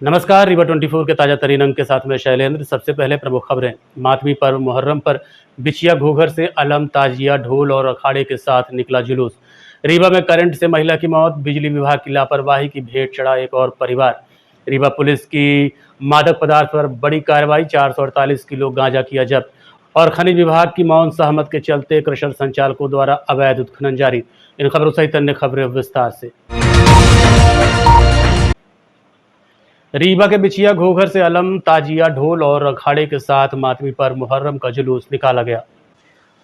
नमस्कार। रीवा 24 के ताजा तरीन अंक के साथ में शैलेंद्र। सबसे पहले प्रमुख खबरें। मातमी पर्व मुहर्रम पर बिछिया घोघर से अलम, ताजिया, ढोल और अखाड़े के साथ निकला जुलूस। रीवा में करंट से महिला की मौत, बिजली विभाग की लापरवाही की भेंट चढ़ा एक और परिवार। रीवा पुलिस की मादक पदार्थ पर बड़ी कार्रवाई, 448 किलो गांजा किया जब्त। और खनिज विभाग की मौन सहमत के चलते क्रशर संचालकों द्वारा अवैध उत्खनन जारी। इन खबरों सहित अन्य खबरें विस्तार से। रीवा के बिछिया घोघर से अलम, ताजिया, ढोल और अखाड़े के साथ मातमी पर्व मुहर्रम का जुलूस निकाला गया।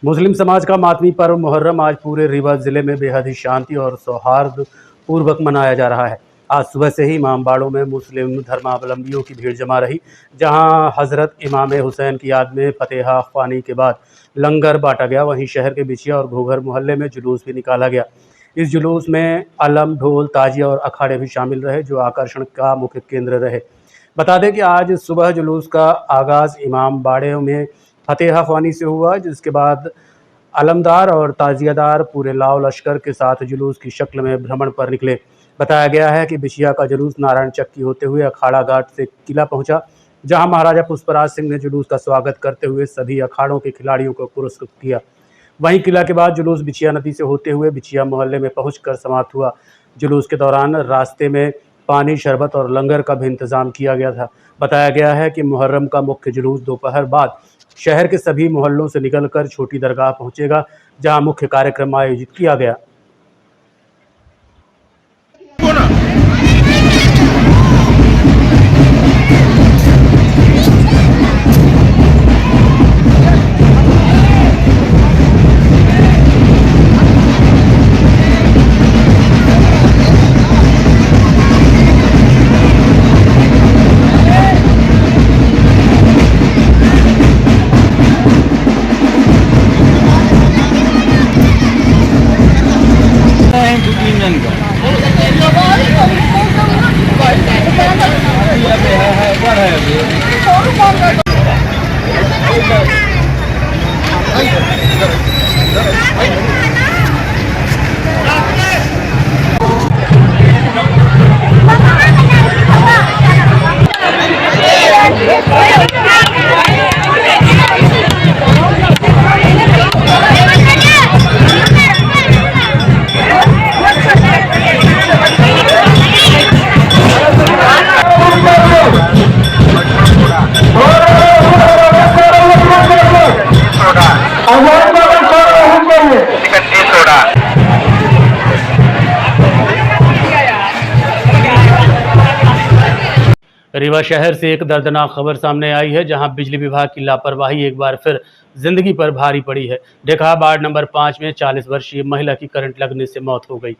मुस्लिम समाज का मातमी पर्व मुहर्रम आज पूरे रीवा जिले में बेहद ही शांति और सौहार्द पूर्वक मनाया जा रहा है। आज सुबह से ही इमामबाड़ों में मुस्लिम धर्मावलंबियों की भीड़ जमा रही, जहां हजरत इमाम हुसैन की याद में फतेहा ख्वानी के बाद लंगर बांटा गया। वहीं शहर के बिछिया और घोघर मोहल्ले में जुलूस भी निकाला गया। इस जुलूस में अलम, ढोल, ताजिया और अखाड़े भी शामिल रहे, जो आकर्षण का मुख्य केंद्र रहे। बता दें कि आज सुबह जुलूस का आगाज़ इमाम बाड़े में फतेहा ख्वानी से हुआ, जिसके बाद अलमदार और ताजियादार पूरे लाव लश्कर के साथ जुलूस की शक्ल में भ्रमण पर निकले। बताया गया है कि बिछिया का जुलूस नारायण चक्की होते हुए अखाड़ा घाट से किला पहुंचा, जहां महाराजा पुष्पराज सिंह ने जुलूस का स्वागत करते हुए सभी अखाड़ों के खिलाड़ियों को पुरस्कृत किया। वहीं किला के बाद जुलूस बिछिया नदी से होते हुए बिछिया मोहल्ले में पहुंचकर समाप्त हुआ। जुलूस के दौरान रास्ते में पानी, शरबत और लंगर का भी इंतजाम किया गया था। बताया गया है कि मुहर्रम का मुख्य जुलूस दोपहर बाद शहर के सभी मोहल्लों से निकलकर छोटी दरगाह पहुंचेगा, जहां मुख्य कार्यक्रम आयोजित किया गया। रीवा शहर से एक दर्दनाक खबर सामने आई है, जहां बिजली विभाग की लापरवाही एक बार फिर जिंदगी पर भारी पड़ी है। डेकहा वार्ड नंबर 5 में 40 वर्षीय महिला की करंट लगने से मौत हो गई।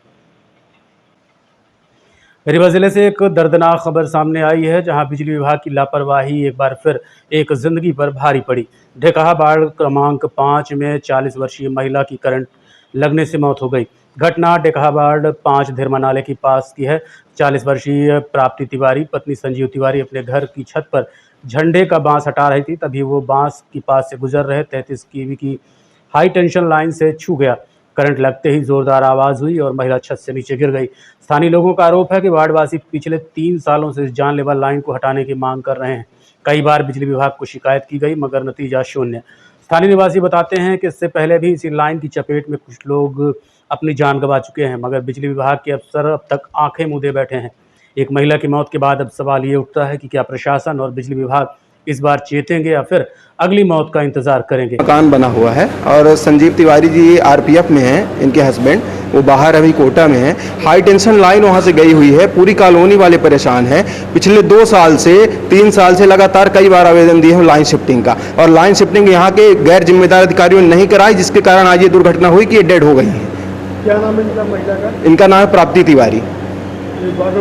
रीवा जिले से एक दर्दनाक खबर सामने आई है, जहां बिजली विभाग की लापरवाही एक बार फिर एक जिंदगी पर भारी पड़ी। डेकहा वार्ड क्रमांक 5 में 40 वर्षीय महिला की करंट लगने से मौत हो गई। घटना डेकहा वार्ड 5 धीरमा नाले के पास की है। 40 वर्षीय प्राप्ति तिवारी पत्नी संजीव तिवारी अपने घर की छत पर झंडे का बांस हटा रही थी, तभी वो बांस के पास से गुजर रहे 33 केवी की हाई टेंशन लाइन से छू गया। करंट लगते ही जोरदार आवाज़ हुई और महिला छत से नीचे गिर गई। स्थानीय लोगों का आरोप है कि वार्डवासी पिछले 3 सालों से इस जानलेवा लाइन को हटाने की मांग कर रहे हैं। कई बार बिजली विभाग को शिकायत की गई, मगर नतीजा शून्य। स्थानीय निवासी बताते हैं कि इससे पहले भी इसी लाइन की चपेट में कुछ लोग अपनी जान गंवा चुके हैं, मगर बिजली विभाग के अफसर अब तक आंखें मूंदे बैठे हैं। एक महिला की मौत के बाद अब सवाल ये उठता है कि क्या प्रशासन और बिजली विभाग इस बार चेतेंगे या फिर अगली मौत का इंतजार करेंगे। मकान बना हुआ है और संजीव तिवारी जी आरपीएफ में हैं, इनके हस्बैंड, वो बाहर अभी कोटा में हैं। हाई टेंशन लाइन वहाँ से गई हुई है, पूरी कॉलोनी वाले परेशान हैं। पिछले 2 साल से 3 साल से लगातार कई बार आवेदन दिए हैं लाइन शिफ्टिंग का, और लाइन शिफ्टिंग यहाँ के गैर जिम्मेदार अधिकारियों ने नहीं कराई, जिसके कारण आज ये दुर्घटना हुई कि ये डेड हो गई है। क्या नाम है इनका महिला का? इनका नाम है प्राप्ति तिवारी, वार्ड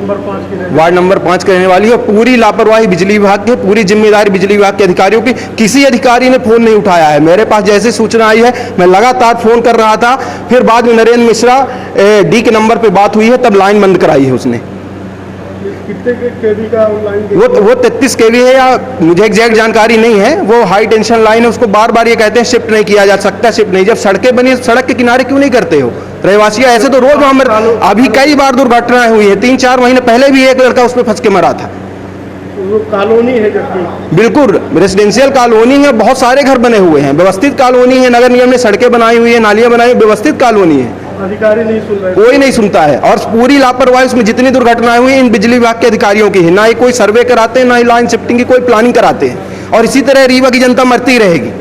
नंबर 5 के रहने वाली है। पूरी लापरवाही बिजली विभाग की, पूरी जिम्मेदारी बिजली विभाग के अधिकारियों की। किसी अधिकारी ने फोन नहीं उठाया है। मेरे पास जैसे सूचना आई है, मैं लगातार फोन कर रहा था, फिर बाद में नरेंद्र मिश्रा डी के नंबर पे बात हुई है, तब लाइन बंद कराई है उसने। कितने केवी का लाइन? वो 33 केवी है, या मुझे एग्जैक्ट जानकारी नहीं है। वो हाई टेंशन लाइन है, उसको बार बार ये कहते हैं शिफ्ट नहीं किया जा सकता, शिफ्ट नहीं। जब सड़कें बनी, सड़क के किनारे क्यों नहीं करते हो? रहवासी ऐसे तो रोज वहां अभी कई बार दुर्घटनाएं हुई है। 3-4 महीने पहले भी एक लड़का उस पर फंस के मरा था। वो कॉलोनी है जबकि बिल्कुल रेजिडेंशियल कॉलोनी है, बहुत सारे घर बने हुए हैं, व्यवस्थित कॉलोनी है, नगर निगम ने सड़कें बनाई हुई है, नालियां बनाई हुई, व्यवस्थित कॉलोनी है, अधिकारी नहीं सुन रहे। कोई नहीं सुनता है। और पूरी लापरवाही उसमें जितनी दुर्घटनाएं हुई इन बिजली विभाग के अधिकारियों की है, ना ही कोई सर्वे कराते हैं, ना ही लाइन शिफ्टिंग की कोई प्लानिंग कराते हैं, और इसी तरह रीवा की जनता मरती रहेगी।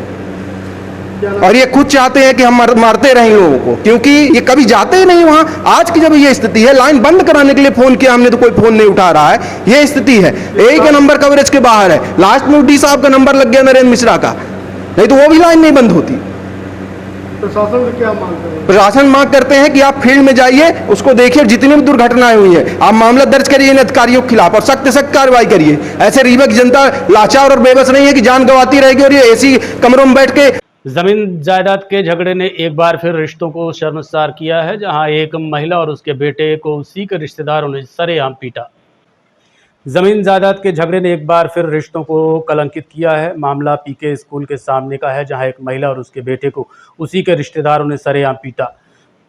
और ये खुद चाहते हैं कि हम मारते रहें लोगों को, क्योंकि ये कभी जाते ही नहीं वहां। आज की जब ये स्थिति है, लाइन बंद कराने के लिए फोन किया हमने तो कोई फोन नहीं उठा रहा है, ये स्थिति है। एक का नंबर कवरेज के बाहर है, लास्ट में डी साहब का नंबर लग गया नरेंद्र मिश्रा का, नहीं तो वो भी लाइन नहीं बंद होती। प्रशासन से क्या मांग करें? प्रशासन मांग करते हैं कि आप फील्ड में जाइए, उसको देखिए, जितनी भी दुर्घटनाएं हुई है आप मामला दर्ज करिए इन अधिकारियों के खिलाफ और सख्त से सख्त कार्रवाई करिए। ऐसे रीवा की जनता लाचार और बेबस नहीं है कि जान गंवाती रहेगी और ये एसी कमरों में बैठ के। जमीन जायदाद के झगड़े ने एक बार फिर रिश्तों को शर्मसार किया है, जहां एक महिला और उसके बेटे को उसी के रिश्तेदारों ने सरेआम पीटा। जमीन जायदाद के झगड़े ने एक बार फिर रिश्तों को कलंकित किया है। मामला पीके स्कूल के सामने का है, जहां एक महिला और उसके बेटे को उसी के रिश्तेदारों ने सरेआम पीटा।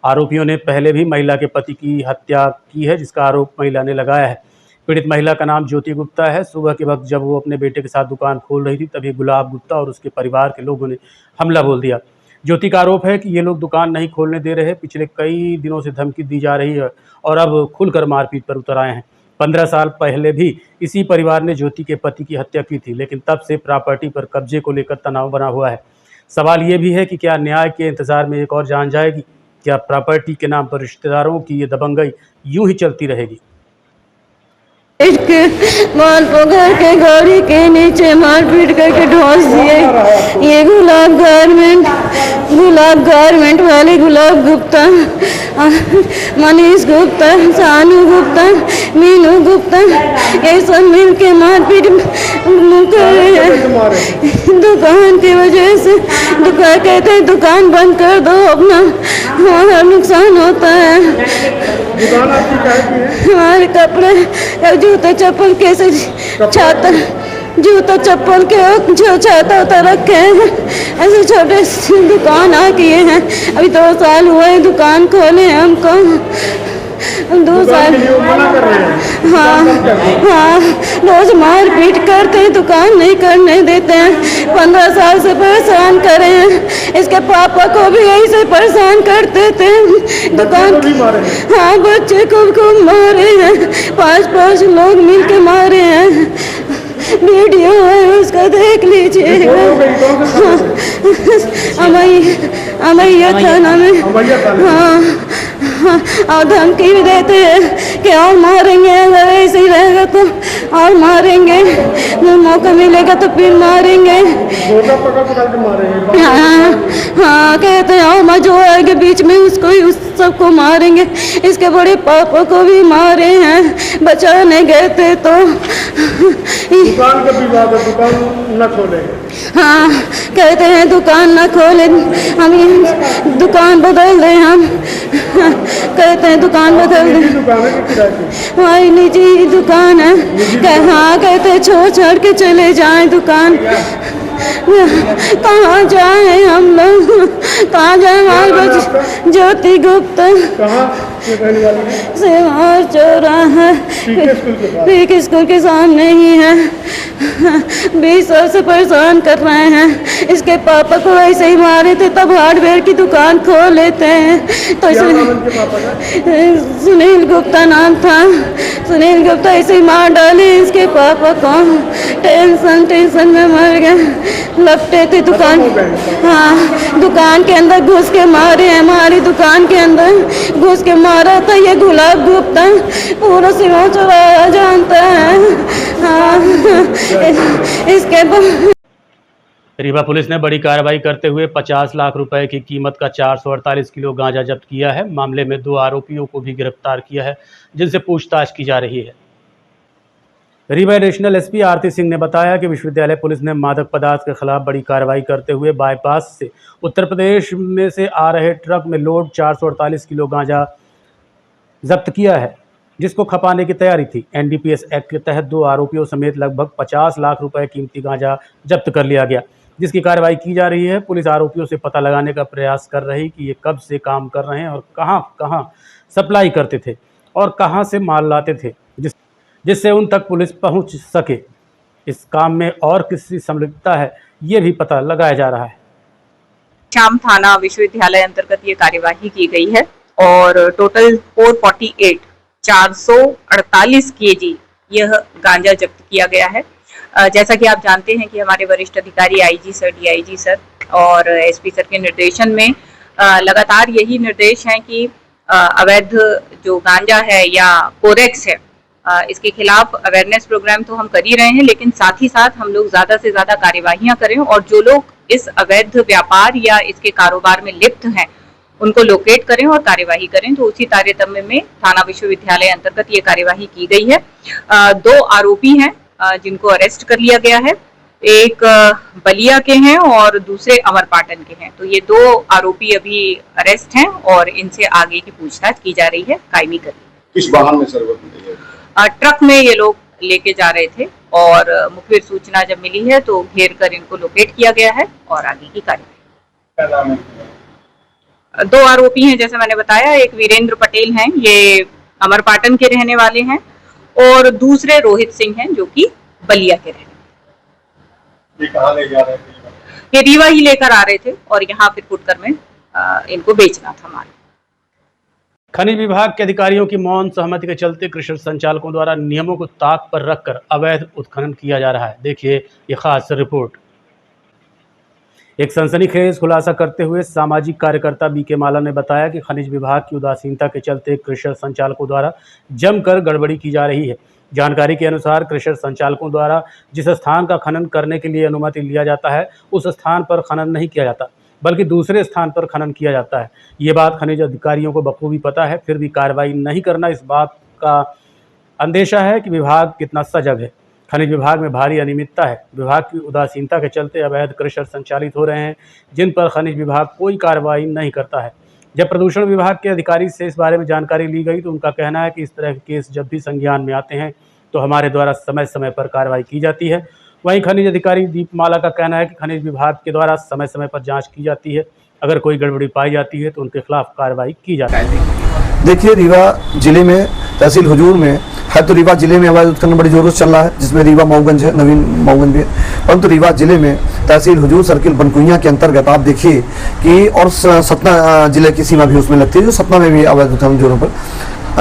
आरोपियों ने पहले भी महिला के पति की हत्या की है, जिसका आरोप महिला ने लगाया है। पीड़ित महिला का नाम ज्योति गुप्ता है। सुबह के वक्त जब वो अपने बेटे के साथ दुकान खोल रही थी, तभी गुलाब गुप्ता और उसके परिवार के लोगों ने हमला बोल दिया। ज्योति का आरोप है कि ये लोग दुकान नहीं खोलने दे रहे, पिछले कई दिनों से धमकी दी जा रही है और अब खुलकर मारपीट पर उतर आए हैं। 15 साल पहले भी इसी परिवार ने ज्योति के पति की हत्या की थी, लेकिन तब से प्रॉपर्टी पर कब्जे को लेकर तनाव बना हुआ है। सवाल ये भी है कि क्या न्याय के इंतजार में एक और जान जाएगी? क्या प्रॉपर्टी के नाम पर रिश्तेदारों की ये दबंगई यूं ही चलती रहेगी? के माल पकड़ के गाड़ी के नीचे मारपीट करके ढोस दिए। ये गुलाब गारमेंट वाले गुलाब गुप्ता, मनीष गुप्ता, सानू गुप्ता, मीनू गुप्ता, ये सब मिल के मारपीट कर रहे हैं दुकान की वजह से। दुकान कहते हैं दुकान बंद कर दो, अपना हमारा नुकसान होता है। दुकान आपकी क्या की है? हमारे कपड़े, जूते चप्पल कैसे छाता, जूता चप्पल के जो छाता होता रखे हैं, ऐसे छोटे से दुकान आ किए हैं। अभी 2 साल हुए दुकान खोले हमको, 2 साल। मना कर रहे हैं? हाँ, रोज मार पीट करते दुकान नहीं करने देते हैं। 15 साल से परेशान करे हैं। इसके पापा को भी यही से परेशान करते थे। दुकान हाँ, बच्चे को मारे हैं, 5 लोग मिल के मारे हैं। वीडियो है उसका, देख लीजिएगा। अमैया थाना में। हाँ, और धमकी भी देते हैं कि और मारेंगे, अगर ऐसे ही रहेगा तो और मारेंगे, मौका मिलेगा तो फिर मारेंगे। पकड़ के मारेंगे। हाँ, कहते हैं और मजो आएगा बीच में उसको ही, उस सबको मारेंगे। इसके बड़े पापा को भी मारे हैं, बचाने गए थे तो। दुकान का विवाद है, दुकान न खोले। हाँ, कहते हैं दुकान न खोले, हम दुकान बदल दें। हम कहते हैं दुकान बदल दें। दुकान है कि किराए की? हमारी निजी दुकान है। हाँ, कहते हैं छोड़ के चले जाएं दुकान। कहाँ जाए हम लोग, कहाँ जाए? हमारे बच्चे ज्योति गुप्ता। कहाँ रहने वाली है? सेवार चौराहा पीके स्कूल के सामने ही है। 20 साल से परेशान कर रहे हैं। इसके पापा को ऐसे ही मारे थे, तब हार्डवेयर की दुकान खोल लेते हैं। तो सुनील गुप्ता नाम था। सुनील गुप्ता ऐसे ही मार डाले इसके पापा को। टेंशन में मर गए। लपटे थे दुकान। हाँ, दुकान के अंदर घुस के मारे हैं, हमारी दुकान के अंदर घुस के मारा था ये गुलाब गुप्ता। पूरा सिवा चौराहा जानता है। हाँ, इसके रीवा पुलिस ने बड़ी कार्रवाई करते हुए 50 लाख रुपए की कीमत का 448 किलो गांजा जब्त किया है। मामले में 2 आरोपियों को भी गिरफ्तार किया है, जिनसे पूछताछ की जा रही है। रीवा एडिशनल एसपी आरती सिंह ने बताया कि विश्वविद्यालय पुलिस ने मादक पदार्थ के खिलाफ बड़ी कार्रवाई करते हुए बाईपास से उत्तर प्रदेश में से आ रहे ट्रक में लोड 448 किलो गांजा जब्त किया है, जिसको खपाने की तैयारी थी। एनडीपीएस एक्ट के तहत 2 आरोपियों समेत लगभग 50 लाख रुपए कीमती गांजा जब्त कर लिया गया, जिसकी कार्रवाई की जा रही है। पुलिस आरोपियों से पता लगाने का प्रयास कर रही कि ये कब से काम कर रहे हैं और कहां सप्लाई करते थे और कहां से माल लाते थे, जिससे उन तक पुलिस पहुंच सके। इस काम में और किसकी संलिप्तता है ये भी पता लगाया जा रहा है। श्याम थाना विश्वविद्यालय अंतर्गत ये कार्यवाही की गई है और टोटल 448 केजी यह गांजा जब्त किया गया है। जैसा कि आप जानते हैं कि हमारे वरिष्ठ अधिकारी आईजी सर, डीआईजी सर और एसपी सर के निर्देशन में लगातार यही निर्देश हैं कि अवैध जो गांजा है या कोरेक्स है इसके खिलाफ अवेयरनेस प्रोग्राम तो हम कर ही रहे हैं, लेकिन साथ ही साथ हम लोग ज्यादा से ज्यादा कार्यवाहियां करें और जो लोग इस अवैध व्यापार या इसके कारोबार में लिप्त हैं उनको लोकेट करें और कार्यवाही करें। तो उसी तारतम्य में थाना विश्वविद्यालय अंतर्गत ये कार्यवाही की गई है। 2 आरोपी हैं जिनको अरेस्ट कर लिया गया है, एक बलिया के हैं और दूसरे अमरपाटन के हैं। तो ये 2 आरोपी अभी अरेस्ट हैं और इनसे आगे की पूछताछ की जा रही है, कायमी कर रही है। किस वाहन में सर? ट्रक में ये लोग लेके जा रहे थे और मुखबिर सूचना जब मिली है तो घेर कर इनको लोकेट किया गया है और आगे की कार्यवाही। क्या नाम है? 2 आरोपी हैं जैसे मैंने बताया, एक वीरेंद्र पटेल हैं, ये अमरपाटन के रहने वाले हैं और दूसरे रोहित सिंह हैं जो कि बलिया के रहने वाले। ये कहाँ ले जा रहे थे? ये रीवा ही लेकर आ रहे थे और यहाँ फिर फुटकर में इनको बेचना था हमारे। खनिज विभाग के अधिकारियों की मौन सहमति के चलते कृषि संचालकों द्वारा नियमों को ताक पर रखकर अवैध उत्खनन किया जा रहा है। देखिए ये खास रिपोर्ट। एक सनसनीखेज खुलासा करते हुए सामाजिक कार्यकर्ता बीके माला ने बताया कि खनिज विभाग की उदासीनता के चलते कृषि संचालकों द्वारा जमकर गड़बड़ी की जा रही है। जानकारी के अनुसार कृषि संचालकों द्वारा जिस स्थान का खनन करने के लिए अनुमति लिया जाता है उस स्थान पर खनन नहीं किया जाता बल्कि दूसरे स्थान पर खनन किया जाता है। ये बात खनिज अधिकारियों को बखूबी पता है, फिर भी कार्रवाई नहीं करना इस बात का अंदेशा है कि विभाग कितना सजग है। खनिज विभाग में भारी अनियमितता है। विभाग की उदासीनता के चलते अवैध क्रशर संचालित हो रहे हैं जिन पर खनिज विभाग कोई कार्रवाई नहीं करता है। जब प्रदूषण विभाग के अधिकारी से इस बारे में जानकारी ली गई तो उनका कहना है कि इस तरह के केस जब भी संज्ञान में आते हैं तो हमारे द्वारा समय समय पर कार्रवाई की जाती है। वहीं खनिज अधिकारी दीपमाला का कहना है कि खनिज विभाग के द्वारा समय समय पर जांच की जाती है, अगर कोई गड़बड़ी पाई जाती है तो उनके खिलाफ कार्रवाई की जाती है। देखिए, रीवा जिले में तहसील हुजूर में है तो रीवा जिले में अवैध उत्खनन बड़ी जोरों से चल रहा है, जिसमें रीवा मऊगंज है, नवीन मऊगंज भी है। परंतु रीवा जिले में तहसील हुजूर सर्किल बनकुइया के अंतर्गत आप देखिए कि और सतना जिले की सीमा भी उसमें लगती है, जो सतना में भी अवैध उत्खनन जोरों पर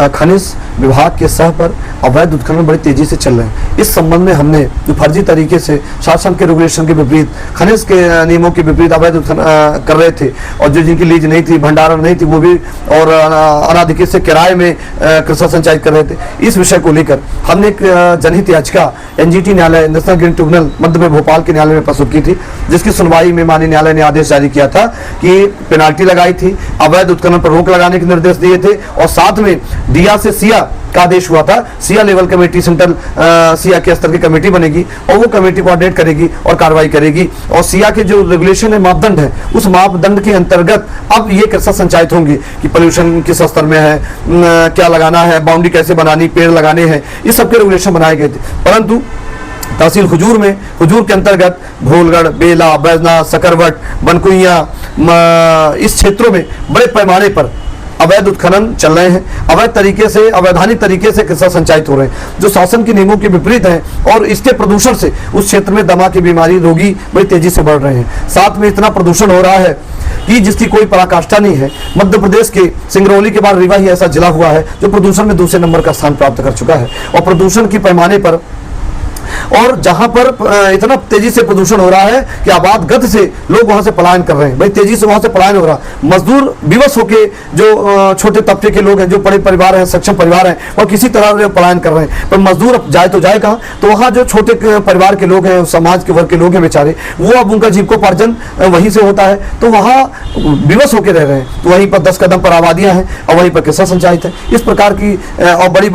खनिज विभाग के सह पर अवैध उत्खनन बड़ी तेजी से चल रहे हैं। इस संबंध में हमने जो फर्जी तरीके से शासन के रेगुलेशन के विपरीत, खनिज के नियमों के विपरीत अवैध उत्खनन कर रहे थे और जो जिनकी लीज नहीं थी, भंडारण नहीं थी, वो भी और अनाधिकृत से किराए में कृषि संचालित कर रहे थे। इस विषय को लेकर हमने एक जनहित याचिका एनजीटी न्यायालय, नेशनल ग्रीन ट्रिब्यूनल मध्य में भोपाल के न्यायालय में प्रस्तुत की थी, जिसकी सुनवाई में माननीय न्यायालय ने आदेश जारी किया था कि पेनाल्टी लगाई थी, अवैध उत्खनन पर रोक लगाने के निर्देश दिए थे और साथ में डीआर से सिया का आदेश हुआ था। Siya level committee, central Siya के स्तर की कमेटी बनेगी और वो कमेटी कोऑर्डिनेट करेगी और कार्रवाई करेगी और सिया के जो रेगुलेशन है, मापदंड है, उस मापदंड के अंतर्गत अब ये कृषि संचालित होंगे कि पोल्यूशन किस स्तर में है, क्या लगाना है, बाउंड्री कैसे बनानी, पेड़ लगाने हैं, इस सबके रेगुलेशन बनाए गए थे। परंतु तहसील हुजूर में, हुजूर के अंतर्गत भोलगढ़, बेला, बैजनाथ, सकरवट, बनकुइया, इस क्षेत्रों में बड़े पैमाने पर अवैध उत्खनन चल रहे हैं। अवैध तरीके से, अवैधानिक तरीके से कृषि संचालित हो रहे हैं, जो शासन के नियमों के विपरीत हैं और इसके प्रदूषण से उस क्षेत्र में दमा की बीमारी, रोगी बड़ी तेजी से बढ़ रहे हैं। साथ में इतना प्रदूषण हो रहा है कि जिसकी कोई पराकाष्ठा नहीं है। मध्य प्रदेश के सिंगरौली के बाद रीवा ही ऐसा जिला हुआ है जो प्रदूषण में दूसरे नंबर का स्थान प्राप्त कर चुका है और प्रदूषण के पैमाने पर, और जहां पर इतना तेजी से प्रदूषण हो रहा है कि आबाद गति से लोग वहां से पलायन कर रहे हैं, बड़ी तेजी से वहां से पलायन हो रहा है। मजदूर विवश होकर, जो छोटे तबके के लोग हैं, जो बड़े परिवार हैं, सक्षम परिवार हैं, और किसी तरह पलायन कर रहे हैं। पर मजदूर अब जाए तो जाए कहाँ? तो वहाँ जो छोटे परिवार के लोग हैं, समाज के वर्ग के लोग हैं बेचारे, वो अब उनका जीविकोपार्जन वहीं से होता है, तो वहाँ विवश होकर रह रहे हैं। तो वहीं पर 10 कदम पर आबादियाँ हैं और वहीं पर कृषि संचालित है। इस प्रकार की और बड़ी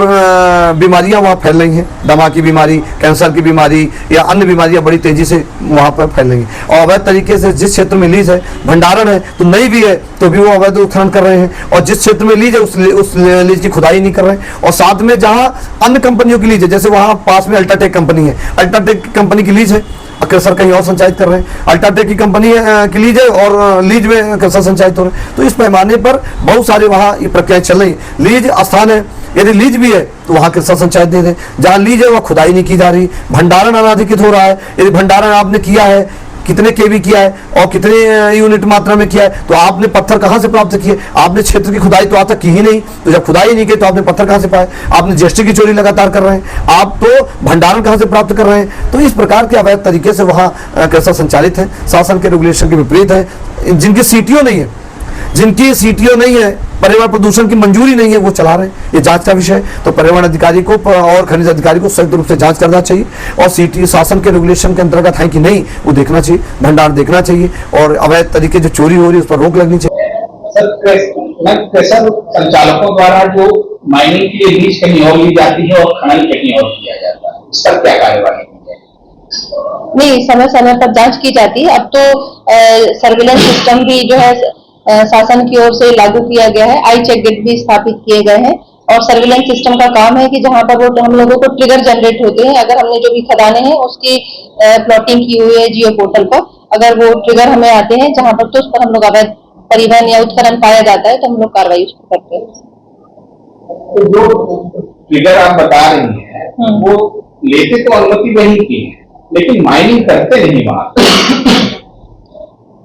बीमारियाँ वहाँ फैल रही हैं, दमा की बीमारी, कैंसर की बीमारी या अन्य बीमारियां बड़ी तेजी से वहां पर फैलेंगी। और अवैध तरीके से जिस क्षेत्र में लीज है, भंडारण है, तो नई भी है तो भी वो अवैध उत्खनन कर रहे हैं, और जिस क्षेत्र में लीज है उस लीज की खुदाई नहीं कर रहे हैं। और साथ में जहां अन्य कंपनियों की लीज है, जैसे वहां पास में अल्ट्राटेक कंपनी है, अल्ट्राटेक कंपनी की लीज है क्रेशर कहीं और संचालित कर रहे हैं, अल्ट्राटेक की कंपनी की लीज है और लीज में क्रेशर संचालित हो रहे हैं। तो इस पैमाने पर बहुत सारे वहाँ ये प्रक्रियाएं चल रही। लीज स्थान है, यदि लीज भी है तो वहाँ क्रेशर संचालित नहीं है, जहाँ लीज है वहाँ खुदाई नहीं की जा रही, भंडारण अनाधिकृत हो रहा है। यदि भंडारण आपने किया है, कितने केवी किया है और कितने यूनिट मात्रा में किया है, तो आपने पत्थर कहां से प्राप्त किए? आपने क्षेत्र की खुदाई तो आज तक की ही नहीं, तो जब खुदाई नहीं की तो आपने पत्थर कहां से पाए? आपने जीएसटी की चोरी लगातार कर रहे हैं, आप तो भंडारण कहां से प्राप्त कर रहे हैं? तो इस प्रकार के अवैध तरीके से वहां क्रेशर संचालित है, शासन के रेगुलेशन के विपरीत है। जिनकी सीटीओ नहीं है, जिनकी सीटीओ नहीं है, पर्यावरण प्रदूषण की मंजूरी नहीं है, वो चला रहे हैं। ये जांच का विषय है। तो पर्यावरण अधिकारी को और खनिज अधिकारी को संयुक्त रूप से जांच करना चाहिए और सीटी शासन के रेगुलेशन के अंतर्गत है कि नहीं वो देखना चाहिए, भंडार देखना चाहिए और अवैध तरीके जो चोरी हो रही है उस पर रोक लगनी चाहिए। सर, क्रेशर संचालकों द्वारा जो माइनिंग के लिए लीज कहीं और ली जाती है और खनन कहीं और किया जाता है, इस पर क्या कार्यवाही की जाए? नहीं, समय समय पर जांच की जाती है। अब तो सर्विलेंस सिस्टम भी जो है शासन की ओर से लागू किया गया है, आई चेक गेट भी स्थापित किए गए हैं और सर्विलेंस सिस्टम का काम है कि जहां पर वो हम लोगों को ट्रिगर जनरेट होते हैं, अगर हमने जो भी खदानें हैं उसकी प्लॉटिंग की हुई है जियो पोर्टल पर, अगर वो ट्रिगर हमें आते हैं जहां पर, तो उस पर हम लोग अवैध परिवहन या उत्खनन पाया जाता है तो हम लोग कार्रवाई उस पर करते हैं। तो जो ट्रिगर आप बता रही हैं वो लेते तो अनुमति वही की है, लेकिन माइनिंग करते नहीं वहां।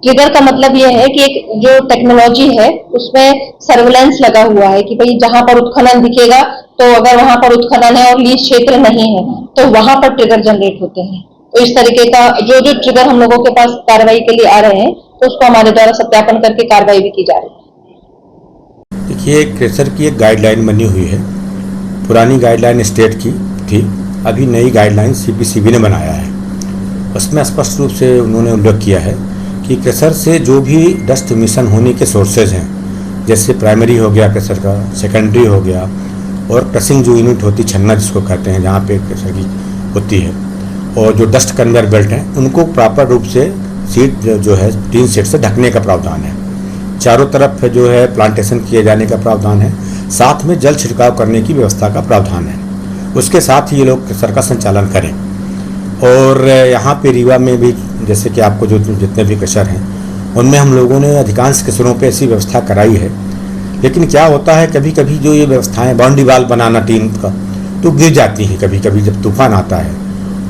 ट्रिगर का मतलब यह है कि एक जो टेक्नोलॉजी है उसमें सर्विलेंस लगा हुआ है कि भाई जहां पर उत्खनन दिखेगा, तो अगर वहां पर उत्खनन है और लीज क्षेत्र नहीं है तो वहां पर ट्रिगर जनरेट होते हैं। तो इस तरीके का जो ट्रिगर हम लोगों के पास कार्रवाई के लिए आ रहे हैं तो उसको हमारे द्वारा सत्यापन करके कार्रवाई भी की जा रही है। देखिए, क्रेशर की एक गाइडलाइन बनी हुई है, पुरानी गाइडलाइन स्टेट की थी, अभी नई गाइडलाइन सीपीसीबी ने बनाया है। उसमें स्पष्ट रूप से उन्होंने उल्लेख किया है कि क्रेशर से जो भी डस्ट इमिशन होने के सोर्सेज हैं, जैसे प्राइमरी हो गया क्रेशर का, सेकेंडरी हो गया और क्रशिंग जो यूनिट होती छन्ना जिसको कहते हैं जहाँ पे क्रेशर की होती है, और जो डस्ट कन्वेयर बेल्ट हैं उनको प्रॉपर रूप से सीट जो है टीन सीट से ढकने का प्रावधान है। चारों तरफ जो है प्लांटेशन किए जाने का प्रावधान है, साथ में जल छिड़काव करने की व्यवस्था का प्रावधान है। उसके साथ ही ये लोग क्रेशर का संचालन करें। और यहाँ पे रीवा में भी जैसे कि आपको जो जितने भी क्रेशर हैं उनमें हम लोगों ने अधिकांश क्रेशरों पे ऐसी व्यवस्था कराई है, लेकिन क्या होता है कभी कभी जो ये व्यवस्थाएं बाउंड्री वाल बनाना टीन का तो गिर जाती हैं कभी कभी जब तूफान आता है,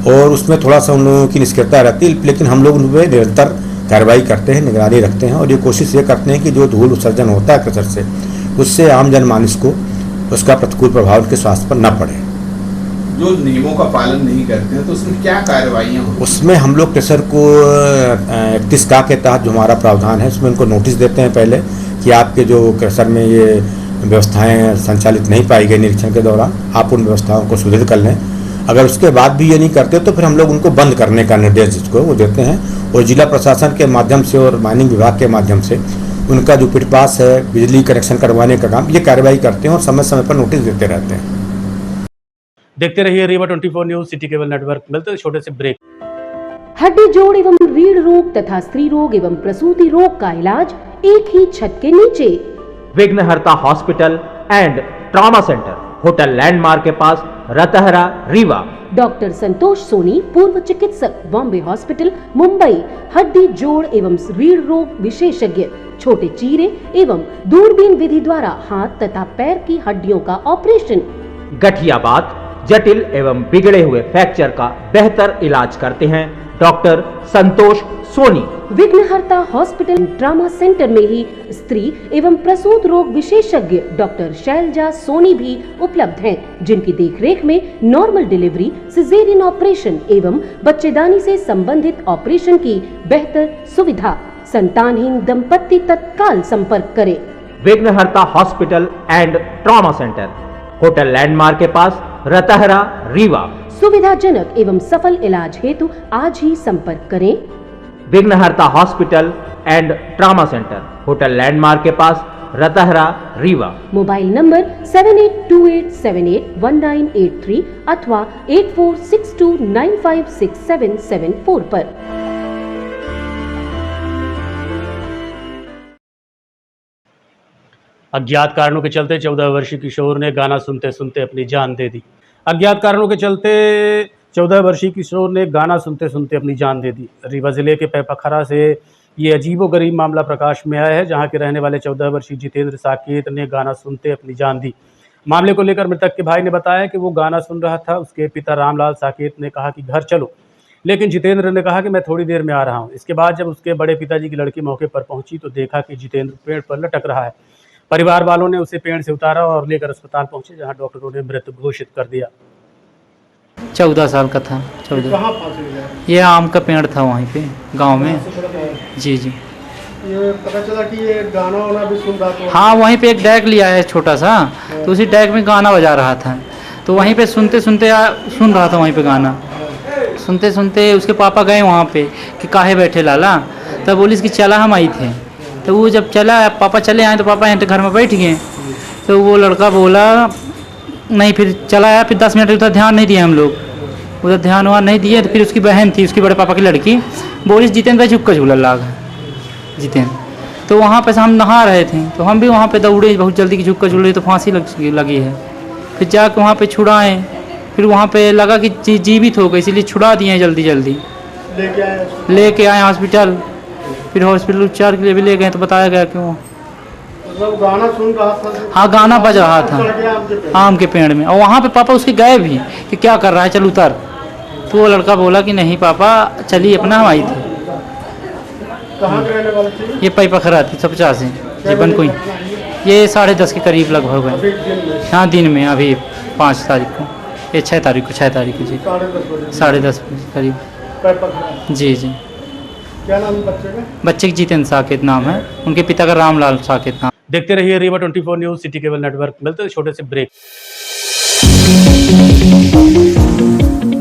और उसमें थोड़ा सा उन लोगों की निष्क्रियता रहती है। लेकिन हम लोग उन पर निरंतर कार्रवाई करते हैं, निगरानी रखते हैं और ये कोशिश ये करते हैं कि जो धूल उत्सर्जन होता है क्रेशर से उससे आम जनमानस को उसका प्रतिकूल प्रभाव उनके स्वास्थ्य पर न पड़े। जो नियमों का पालन नहीं करते हैं तो उसमें क्या कार्रवाइयाँ होती हैं? उसमें हम लोग क्रेशर को 31 का के तहत जो हमारा प्रावधान है उसमें उनको नोटिस देते हैं पहले कि आपके जो क्रेशर में ये व्यवस्थाएं संचालित नहीं पाई गई निरीक्षण के दौरान, आप उन व्यवस्थाओं को सुदृढ़ कर लें। अगर उसके बाद भी ये नहीं करते तो फिर हम लोग उनको बंद करने का निर्देश जिसको वो देते हैं, और जिला प्रशासन के माध्यम से और माइनिंग विभाग के माध्यम से उनका जो पिट पास है, बिजली कनेक्शन करवाने का काम, ये कार्रवाई करते हैं और समय समय पर नोटिस देते रहते हैं। देखते रहिए Rewa 24 news city cable network. मिलते हैं छोटे से ब्रेक। हड्डी जोड़ एवं रीढ़ रोग तथा स्त्री रोग एवं प्रसूति रोग का इलाज एक ही छत के नीचे। विघ्नहर्ता hospital and trauma centre, hotel landmark के पास, रतहरा, रीवा। डॉक्टर संतोष सोनी, पूर्व चिकित्सक, बॉम्बे हॉस्पिटल, मुंबई। हड्डी जोड़ एवं रीढ़ रोग विशेषज्ञ, छोटे चीरे एवं दूरबीन विधि द्वारा हाथ तथा पैर की हड्डियों का ऑपरेशन। गठियाबात, जटिल एवं बिगड़े हुए फ्रैक्चर का बेहतर इलाज करते हैं डॉक्टर संतोष सोनी। विघ्नहर्ता हॉस्पिटल ट्रॉमा सेंटर में ही स्त्री एवं प्रसूत रोग विशेषज्ञ डॉक्टर शैलजा सोनी भी उपलब्ध हैं, जिनकी देखरेख में नॉर्मल डिलीवरी, सिजेरियन ऑपरेशन एवं बच्चेदानी से संबंधित ऑपरेशन की बेहतर सुविधा। संतानहीन दंपत्ति तत्काल संपर्क करें। विघ्नहर्ता hospital and trauma centre, hotel landmark के पास, रतहरा, रीवा। सुविधाजनक एवं सफल इलाज हेतु आज ही संपर्क करें। विघ्नहर्ता hospital and trauma centre, hotel landmark के पास, रतहरा, रीवा। मोबाइल नंबर 7828781983 अथवा 8462956774 पर। अज्ञात कारणों के चलते 14 वर्षीय किशोर ने गाना सुनते सुनते अपनी जान दे दी। अज्ञात कारणों के चलते 14 वर्षीय किशोर ने गाना सुनते सुनते अपनी जान दे दी। रीवा जिले के पैपखरा से ये अजीबोगरीब मामला प्रकाश में आया है, जहां के रहने वाले 14 वर्षीय जितेंद्र साकेत ने गाना सुनते अपनी जान दी। मामले को लेकर मृतक के भाई ने बताया कि वो गाना सुन रहा था। उसके पिता रामलाल साकेत ने कहा कि घर चलो, लेकिन जितेंद्र ने कहा कि मैं थोड़ी देर में आ रहा हूं। इसके बाद जब उसके बड़े पिताजी की लड़की मौके पर पहुंची तो देखा कि जितेंद्र पेड़ पर लटक रहा है। परिवार वालों ने उसे पेड़ से उतारा और लेकर अस्पताल पहुंचे, जहां डॉक्टरों ने मृत घोषित कर दिया। 14 साल का था। 14। कहाँ फांसी? ये आम का पेड़ था वहीं पे गांव में। जी जी। ये पता चला कि ये गाना वाना भी सुन रहा था? हाँ, वहीं पे एक डैक लिया है छोटा सा, तो उसी डैक में गाना बजा रहा था, तो वहीं पे सुनते सुनते सुन रहा था वहीं पे गाना। सुनते सुनते उसके पापा गए वहाँ पे कि काहे बैठे लाला, तब बोली कि चला हम आई थे। तो वो जब चला, पापा चले आए तो पापा यहाँ घर में बैठ गए। तो वो लड़का बोला नहीं, फिर चला आया। फिर 10 मिनट उधर ध्यान नहीं दिए हम लोग, उधर ध्यान वहाँ नहीं दिए। तो फिर उसकी बहन थी, उसके बड़े पापा की लड़की, बोली जितेंद्र चुपका झूला लाग जितेंद्र। तो वहाँ पे हम नहा रहे थे, तो हम भी वहाँ पे दौड़े बहुत जल्दी की झुक्का झूले, तो फांसी लगी है। फिर जाके वहाँ पे छुड़ाएँ, फिर वहाँ पे लगा कि जीवित हो गए, इसीलिए छुड़ा दिए जल्दी जल्दी। लेके आए हॉस्पिटल, फिर हॉस्पिटल उपचार के लिए भी ले गए, तो बताया गया कि वो मतलब गाना सुन रहा था? हाँ, गाना बज रहा था आम के पेड़ में। और वहाँ पे पापा उसके गए भी कि क्या कर रहा है, चल उतर। तो वो लड़का बोला कि नहीं पापा चलिए, अपना हम आई थी। कहाँ के रहने वाले थे? ये पैपखरा थी 150 से जीवन कोई। ये 10:30 के करीब लगभग है। हाँ, दिन में अभी 5 तारीख को, ये 6 तारीख को जी 10:30 बजे करीब। जी जी। क्या नाम बच्चे का? बच्चे की जितेंद्र साकेत नाम है, उनके पिता का रामलाल साकेत नाम। देखते रहिए Rewa 24 news, city cable network. मिलते हैं छोटे से ब्रेक।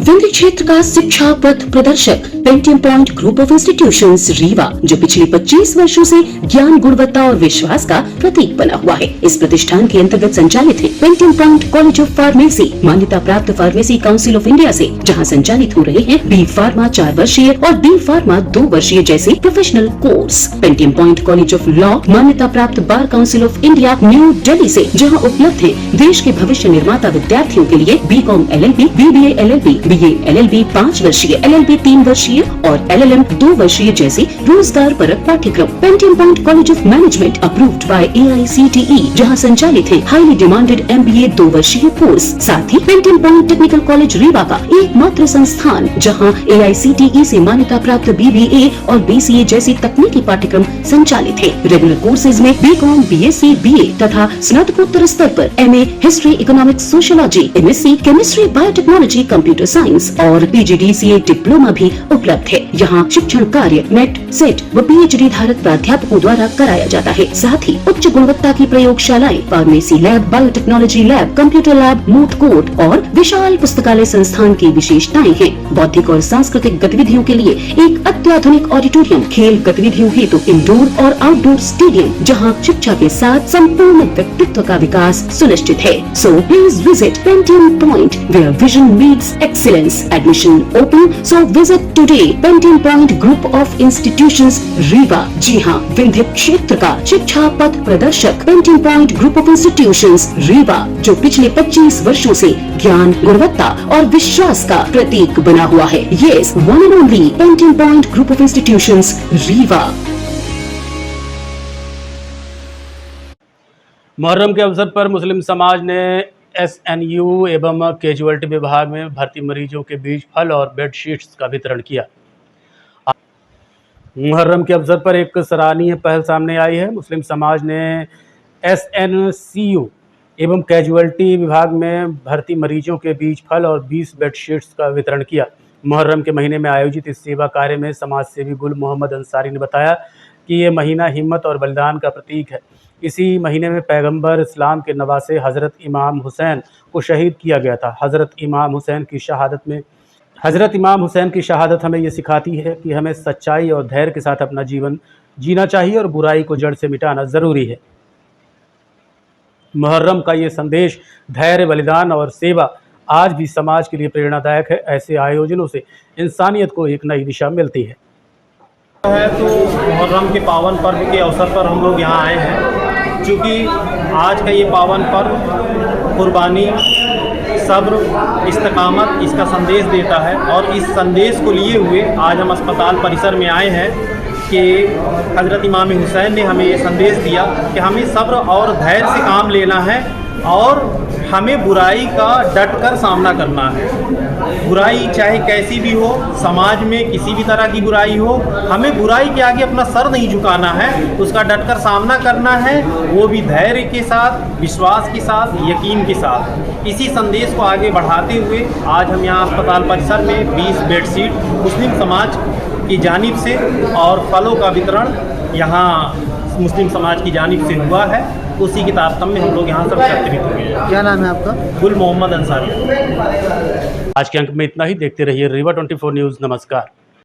विंध्य क्षेत्र का शिक्षा पथ प्रदर्शक Pentium point group of institutions Rewa, जो पिछले 25 वर्षों से ज्ञान, गुणवत्ता और विश्वास का प्रतीक बना हुआ है। इस प्रतिष्ठान के अंतर्गत संचालित है Pentium point college of pharmacy, मान्यता प्राप्त फार्मेसी काउंसिल ऑफ इंडिया से, जहां संचालित हो रहे हैं बी फार्मा 4 वर्षीय और डी फार्मा 2 वर्षीय जैसे professional course. Pentium point college of law, मान्यता प्राप्त bar council of India new Delhi से, जहाँ उपलब्ध है देश के भविष्य निर्माता विद्यार्थियों के लिए BCom LLB, BBA LLB, BA LLB 5 वर्षीय, LLB 3 वर्षीय और LLM 2 वर्षीय जैसे रोजगार परक पाठ्यक्रम। Pentium point college of management approved by AICTE, जहां संचालित है हाईली डिमांडेड MBA 2 वर्षीय कोर्स। साथ ही Pentium point technical college Rewa का एकमात्र संस्थान जहां AICTE से मान्यता प्राप्त BBA और BCA जैसी तकनीकी पाठ्यक्रम संचालित है। रेगुलर कोर्सेज में BCom, BSc, BA तथा स्नातकोत्तर स्तर पर MA history, economics, sociology, MSc chemistry, biotechnology, computer science और PGDCA डिप्लोमा भी उपलब्ध है। यहाँ शिक्षण कार्य नेट, सेट व PhD धारक प्राध्यापकों द्वारा कराया जाता है। साथ ही उच्च गुणवत्ता की प्रयोगशालाएं, pharmacy lab, biotechnology lab, computer lab, moot court और विशाल पुस्तकालय संस्थान की विशेषताएं हैं। बौद्धिक और सांस्कृतिक गतिविधियों के लिए एक अत्याधुनिक ऑडिटोरियम, खेल गतिविधियों हेतु इंडोर और आउटडोर स्टेडियम, जहाँ शिक्षा के साथ संपूर्ण व्यक्तित्व का विकास सुनिश्चित है। So please visit Pentium Point where vision meets excellence. Admission open, so visit today Pentium Point Group of Institutions Rewa. जी हाँ, विंध्य क्षेत्र का शिक्षा पथ प्रदर्शक Pentium Point Group of Institutions Rewa, जो पिछले 25 वर्षों से ज्ञान, गुणवत्ता और विश्वास का प्रतीक बना हुआ है। Yes, one and only Pentium Point Group of Institutions Rewa. Muharram के अवसर पर मुस्लिम समाज ने SNU एवं कैजुअल्टी विभाग में भर्ती मरीजों के बीच फल और बेडशीट्स का वितरण किया। मुहर्रम के अवसर पर एक सराहनीय पहल सामने आई है। मुस्लिम समाज ने SNCU एवं कैजुअल्टी विभाग में भर्ती मरीजों के बीच फल और 20 बेडशीट्स का वितरण किया। मुहर्रम के महीने में आयोजित इस सेवा कार्य में समाज सेवी गुल मोहम्मद अंसारी ने बताया कि ये महीना हिम्मत और बलिदान का प्रतीक है। इसी महीने में पैगंबर इस्लाम के नवासे हज़रत इमाम हुसैन को शहीद किया गया था। हज़रत इमाम हुसैन की शहादत हमें ये सिखाती है कि हमें सच्चाई और धैर्य के साथ अपना जीवन जीना चाहिए और बुराई को जड़ से मिटाना ज़रूरी है। मुहर्रम का ये संदेश धैर्य, बलिदान और सेवा आज भी समाज के लिए प्रेरणादायक है। ऐसे आयोजनों से इंसानियत को एक नई दिशा मिलती है। तो मुहर्रम के पावन पर्व के अवसर पर हम लोग यहाँ आए हैं, क्योंकि आज का ये पावन पर्व कुर्बानी, सब्र, इस्तकामत इसका संदेश देता है। और इस संदेश को लिए हुए आज हम अस्पताल परिसर में आए हैं कि हज़रत इमाम हुसैन ने हमें ये संदेश दिया कि हमें सब्र और धैर्य से काम लेना है और हमें बुराई का डटकर सामना करना है। बुराई चाहे कैसी भी हो, समाज में किसी भी तरह की बुराई हो, हमें बुराई के आगे अपना सर नहीं झुकाना है, उसका डटकर सामना करना है, वो भी धैर्य के साथ, विश्वास के साथ, यकीन के साथ। इसी संदेश को आगे बढ़ाते हुए आज हम यहाँ अस्पताल परिसर में 20 बेडशीट मुस्लिम समाज की जानिब से और फलों का वितरण यहाँ मुस्लिम समाज की जानिब से हुआ है। उसी के तारतम्य में हम लोग यहाँ सब एकत्रित हुए हैं। क्या नाम है आपका? गुल मोहम्मद अंसारी। आज के अंक में इतना ही। देखते रहिए रीवा 24 न्यूज़। नमस्कार।